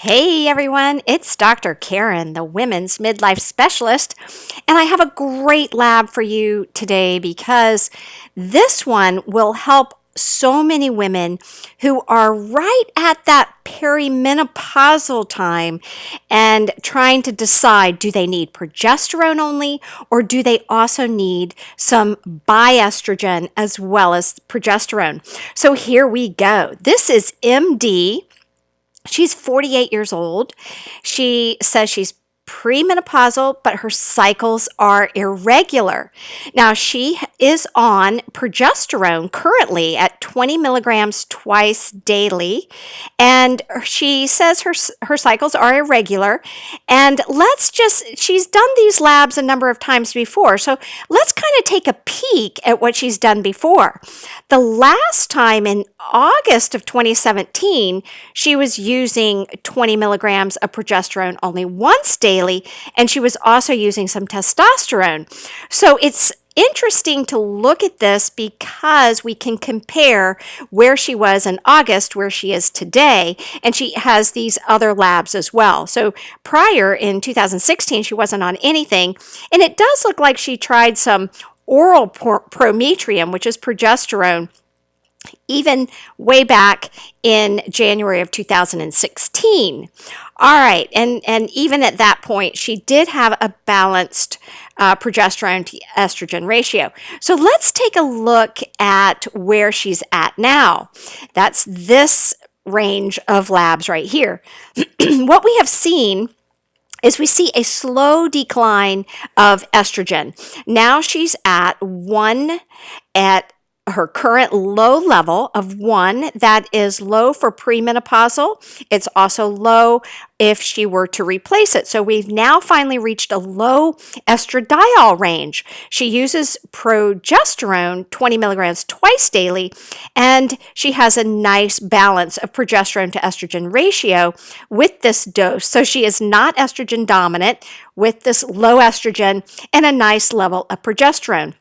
Hey everyone, it's Dr. Karen, the women's midlife specialist, and I have a great lab for you today because this one will help so many women who are right at that perimenopausal time and trying to decide, do they need progesterone only or do they also need some biestrogen as well as progesterone? So here we go. This is MD. She's 48 years old. She says she's premenopausal, but her cycles are irregular. Now, she is on progesterone currently at 20 milligrams twice daily, and she says her cycles are irregular. And she's done these labs a number of times before, so let's kind of take a peek at what she's done before. The last time in August of 2017, she was using 20 milligrams of progesterone only once daily, and she was also using some testosterone. So it's interesting to look at this because we can compare where she was in August, where she is today, and she has these other labs as well. So prior in 2016, she wasn't on anything, and it does look like she tried some oral prometrium, which is progesterone, even way back in January of 2016. All right, and even at that point, she did have a balanced progesterone to estrogen ratio. So let's take a look at where she's at now. That's this range of labs right here. What we have seen is we see a slow decline of estrogen. Now she's at 1 at her current low level of 1. That is low for premenopausal. It's also low if she were to replace it. So we've now finally reached a low estradiol range. She uses progesterone 20 milligrams twice daily, and she has a nice balance of progesterone to estrogen ratio with this dose. So she is not estrogen dominant with this low estrogen and a nice level of progesterone.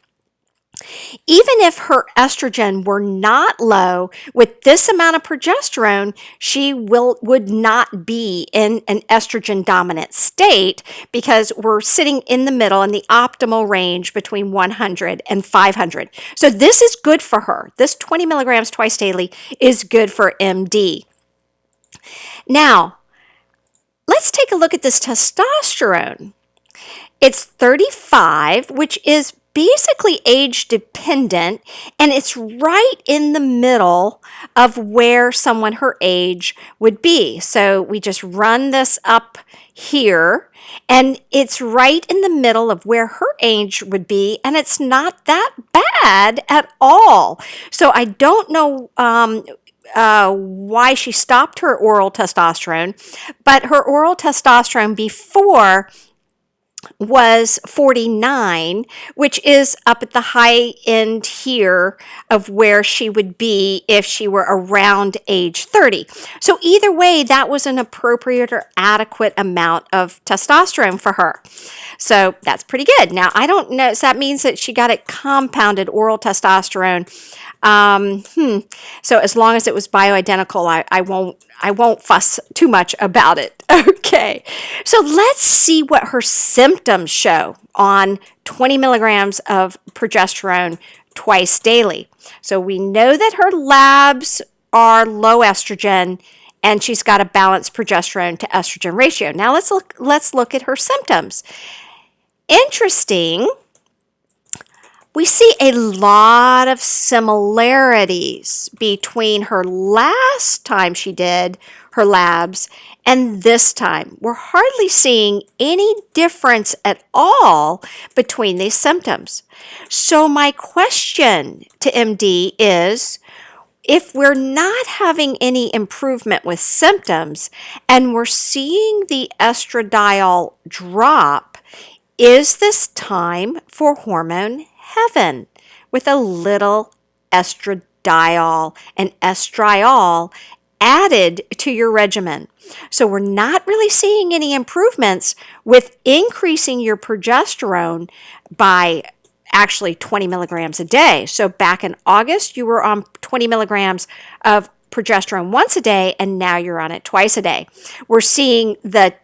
Even if her estrogen were not low, with this amount of progesterone, she would not be in an estrogen dominant state because we're sitting in the middle in the optimal range between 100 and 500. So this is good for her. This 20 milligrams twice daily is good for MD. Now, let's take a look at this testosterone. It's 35, which is basically age dependent, and it's right in the middle of where someone her age would be. So we just run this up here, and it's right in the middle of where her age would be, and it's not that bad at all. So I don't know why she stopped her oral testosterone, but her oral testosterone before was 49, which is up at the high end here of where she would be if she were around age 30. So either way, that was an appropriate or adequate amount of testosterone for her. So that's pretty good. Now, I don't know, so that means that she got it compounded oral testosterone. So as long as it was bioidentical, I won't fuss too much about it. Okay. So let's see what her symptoms show on 20 milligrams of progesterone twice daily. So we know that her labs are low estrogen and she's got a balanced progesterone to estrogen ratio. Now let's look at her symptoms. Interesting. We see a lot of similarities between her last time she did her labs and this time. We're hardly seeing any difference at all between these symptoms. So my question to MD is, if we're not having any improvement with symptoms and we're seeing the estradiol drop, is this time for Hormone Heaven with a little estradiol and estriol added to your regimen? So we're not really seeing any improvements with increasing your progesterone by actually 20 milligrams a day. So back in August, you were on 20 milligrams of progesterone once a day, and now you're on it twice a day. We're seeing the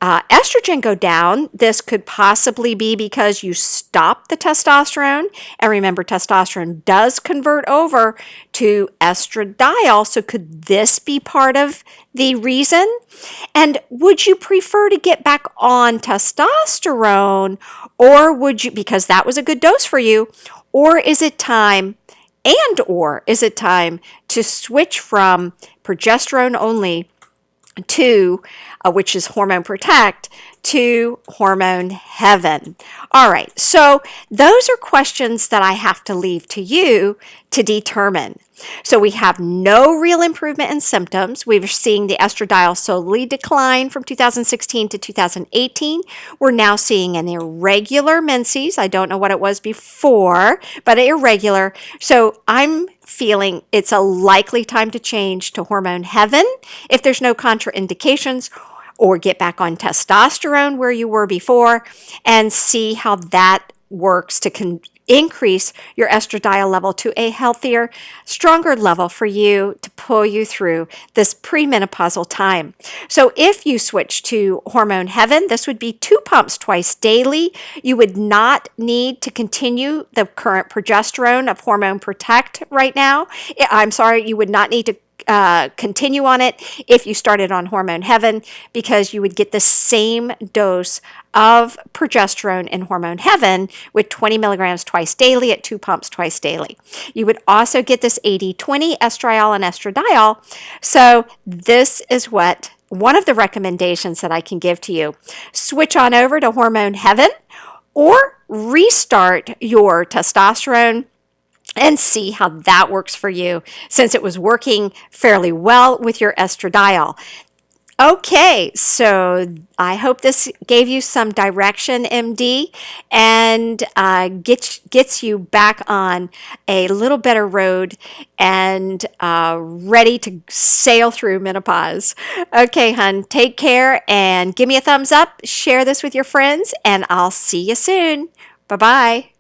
estrogen go down. This could possibly be because you stop the testosterone. And remember, testosterone does convert over to estradiol. So could this be part of the reason? And would you prefer to get back on testosterone, or would you, because that was a good dose for you, or is it time to switch from progesterone only to, which is Hormone Protect, to Hormone Heaven? All right, so those are questions that I have to leave to you to determine. So we have no real improvement in symptoms. We're seeing the estradiol slowly decline from 2016 to 2018. We're now seeing an irregular menses. I don't know what it was before, but irregular. So I'm feeling it's a likely time to change to Hormone Heaven if there's no contraindications, or get back on testosterone where you were before and see how that works to increase your estradiol level to a healthier, stronger level for you to pull you through this premenopausal time. So if you switch to Hormone Heaven, this would be 2 pumps twice daily. You would not need to continue the current progesterone of Hormone Protect right now. I'm sorry, you would not need to continue on it if you started on Hormone Heaven, because you would get the same dose of progesterone in Hormone Heaven with 20 milligrams twice daily at 2 pumps twice daily. You would also get this 80-20 estriol and estradiol. So this is one of the recommendations that I can give to you. Switch on over to Hormone Heaven, or restart your testosterone and see how that works for you, since it was working fairly well with your estradiol. Okay, so I hope this gave you some direction, MD, and gets you back on a little better road and ready to sail through menopause. Okay, hun, take care and give me a thumbs up, share this with your friends, and I'll see you soon. Bye-bye.